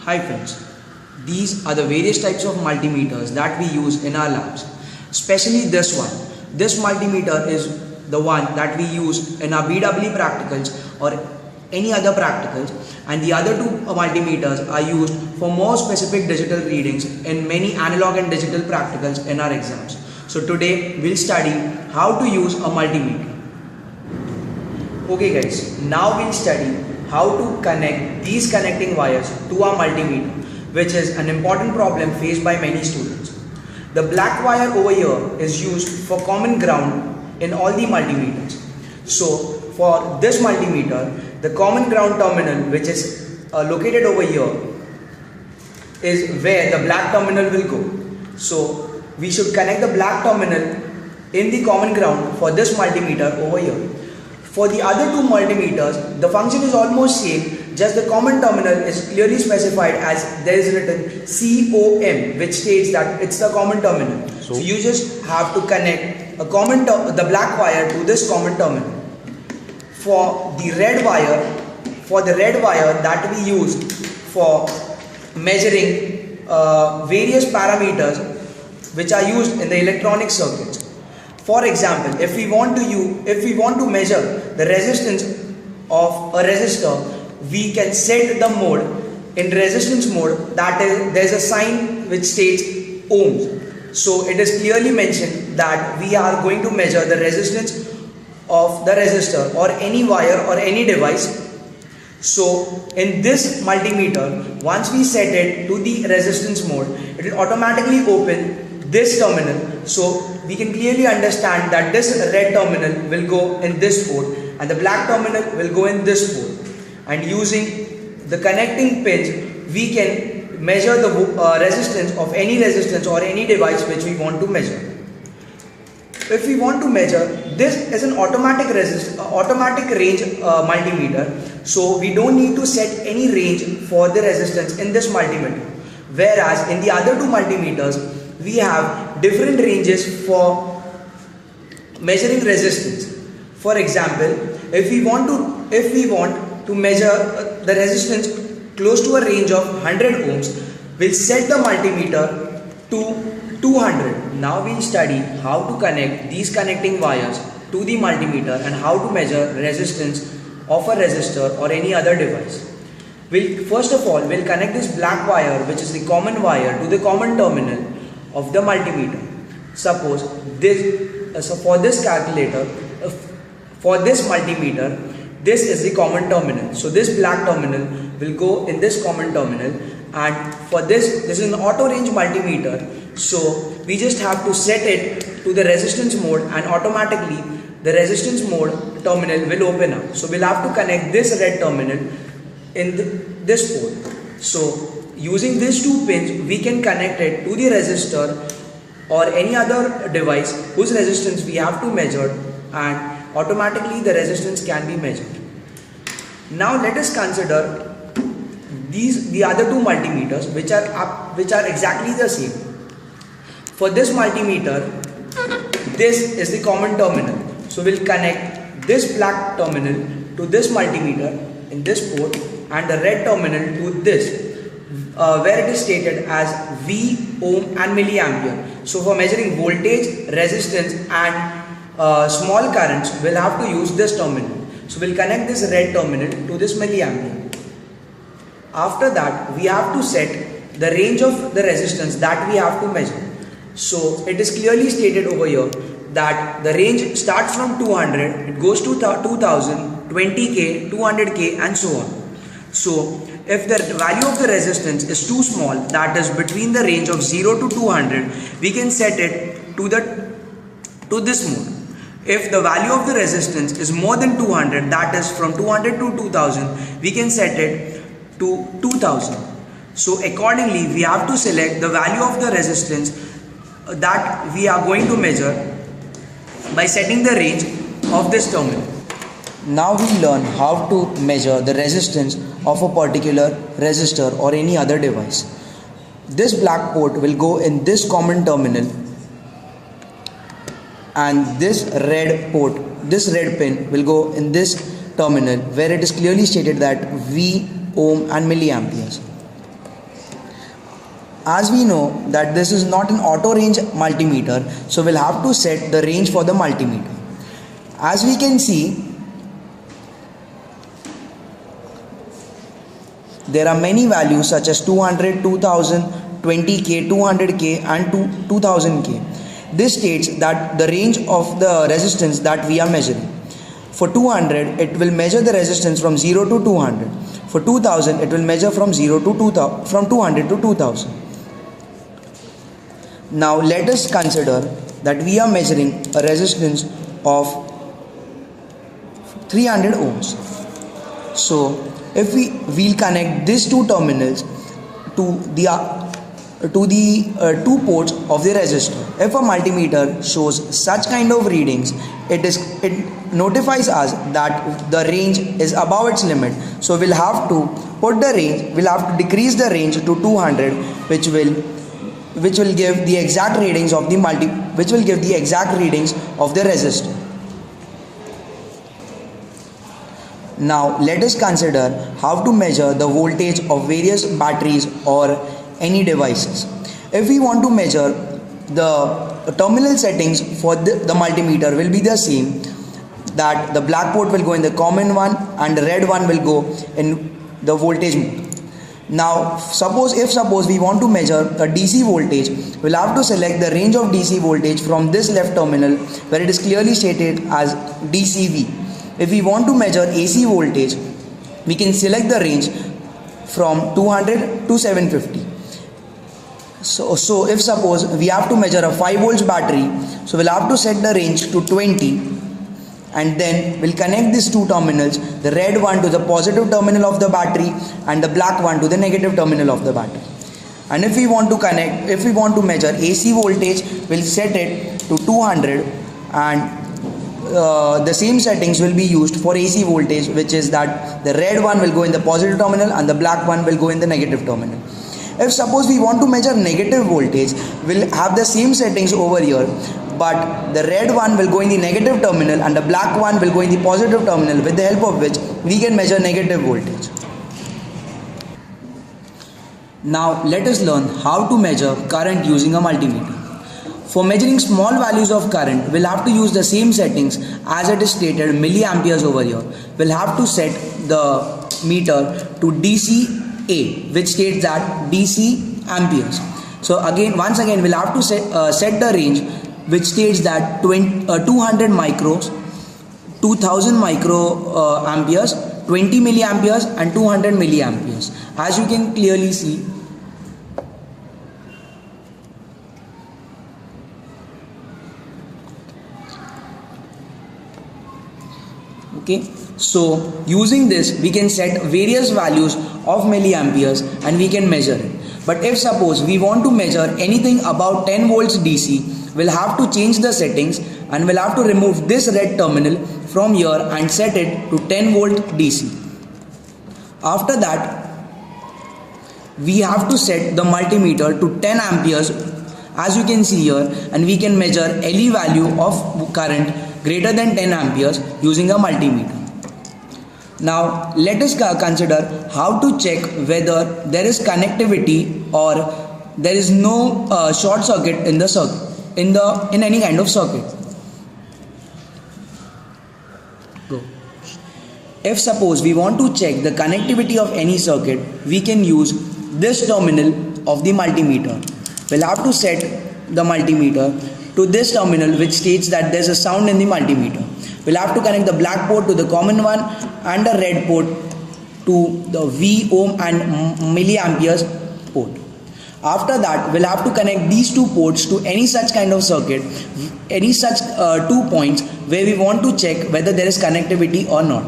Hi friends, these are the various types of multimeters that we use in our labs, especially this one. This multimeter is the one that we use in our BEE practicals or any other practicals, and the other two multimeters are used for more specific digital readings in many analog and digital practicals in our exams. So today we'll study how to use a multimeter. Okay guys, now we'll study how to connect these connecting wires to our multimeter, which is an important problem faced by many students. The black wire over here is used for common ground in all the multimeters. So for this multimeter, the common ground terminal, which is located over here, is where the black terminal will go. So we should connect the black terminal in the common ground for this multimeter over here. For the other two multimeters, the function is almost same, just the common terminal is clearly specified as there is written COM, which states that it's the common terminal. So you just have to connect the black wire to this common terminal. For the red wire that we use for measuring various parameters which are used in the electronic circuits. For example, if we want to measure the resistance of a resistor, we can set the mode in resistance mode, that is, there is a sign which states ohms. So it is clearly mentioned that we are going to measure the resistance of the resistor or any wire or any device. So in this multimeter, once we set it to the resistance mode, it will automatically open this terminal. So we can clearly understand that this red terminal will go in this port and the black terminal will go in this port. And using the connecting pins, we can measure the resistance of any resistance or any device which we want to measure. If we want to measure, this is an automatic range multimeter, so we don't need to set any range for the resistance in this multimeter. Whereas in the other two multimeters, we have different ranges for measuring resistance. For example, if we want to measure the resistance close to a range of 100 ohms, we'll set the multimeter to 200. Now we'll study how to connect these connecting wires to the multimeter and how to measure resistance of a resistor or any other device. First of all, we'll connect this black wire, which is the common wire, to the common terminal of the multimeter. Suppose for this calculator, for this multimeter, this is the common terminal. So this black terminal will go in this common terminal, and for this is an auto range multimeter. So we just have to set it to the resistance mode and automatically the resistance mode terminal will open up. So we'll have to connect this red terminal in this port. So using these two pins, we can connect it to the resistor or any other device whose resistance we have to measure, and automatically the resistance can be measured. Now let us consider the other two multimeters which are exactly the same. For this multimeter, this is the common terminal. So we'll connect this black terminal to this multimeter in this port and the red terminal to this, where it is stated as V, ohm and milliampere. So for measuring voltage, resistance and small currents, we'll have to use this terminal. So we'll connect this red terminal to this milliampere. After that, we have to set the range of the resistance that we have to measure. So it is clearly stated over here that the range starts from 200, it goes to 2000, 20k, 200k and so on. So if the value of the resistance is too small, that is between the range of 0 to 200, we can set it to this mode. If the value of the resistance is more than 200, that is from 200 to 2000, we can set it to 2000. So accordingly, we have to select the value of the resistance that we are going to measure by setting the range of this terminal. Now we learn how to measure the resistance of a particular resistor or any other device. This black port will go in this common terminal, and this red pin will go in this terminal where it is clearly stated that V, ohm and milliamperes. As we know that this is not an auto range multimeter, so we'll have to set the range for the multimeter. As we can see, there are many values such as 200, 2000, 20k, 200k and 2000k. This states that the range of the resistance that we are measuring. For 200, it will measure the resistance from 0 to 200. For 2000, it will measure from 200 to 2000. Now let us consider that we are measuring a resistance of 300 ohms. So if we'll connect these two terminals to the two ports of the resistor. If a multimeter shows such kind of readings, it notifies us that the range is above its limit. So we'll have to decrease the range to 200, which will give the exact readings of the resistor. Now let us consider how to measure the voltage of various batteries or any devices. If we want to measure the terminal settings for the multimeter will be the same, that the black port will go in the common one and the red one will go in the voltage mode. Now suppose we want to measure a DC voltage, we'll have to select the range of DC voltage from this left terminal where it is clearly stated as DCV. If we want to measure AC voltage, we can select the range from 200 to 750. So if suppose we have to measure a 5 volts battery, so we'll have to set the range to 20 and then we'll connect these two terminals, the red one to the positive terminal of the battery and the black one to the negative terminal of the battery. And if we want to measure AC voltage, we'll set it to 200 and the same settings will be used for AC voltage, which is that the red one will go in the positive terminal and the black one will go in the negative terminal. If suppose we want to measure negative voltage, we'll have the same settings over here, but the red one will go in the negative terminal and the black one will go in the positive terminal, with the help of which we can measure negative voltage. Now let us learn how to measure current using a multimeter. For measuring small values of current, we'll have to use the same settings as it is stated milliamperes over here. We'll have to set the meter to DCA, which states that DC amperes. So once again, we'll have to set the range, which states that 200 micros, 2000 microamperes, 20 milliamperes and 200 milliamperes. As you can clearly see, okay, so using this we can set various values of milliamperes and we can measure it. But if suppose we want to measure anything about 10 volts DC, we'll have to change the settings and we'll have to remove this red terminal from here and set it to 10 volt DC. After that, we have to set the multimeter to 10 amperes, as you can see here, and we can measure any value of current greater than 10 amperes using a multimeter. Now let us consider how to check whether there is connectivity or there is no short circuit in the circuit, in any kind of circuit. If suppose we want to check the connectivity of any circuit, we can use this terminal of the multimeter. We'll have to set the multimeter to this terminal, which states that there's a sound in the multimeter. We'll have to connect the black port to the common one and the red port to the V, ohm and milliamperes port. After that, we'll have to connect these two ports to any such kind of circuit, any such 2 points where we want to check whether there is connectivity or not.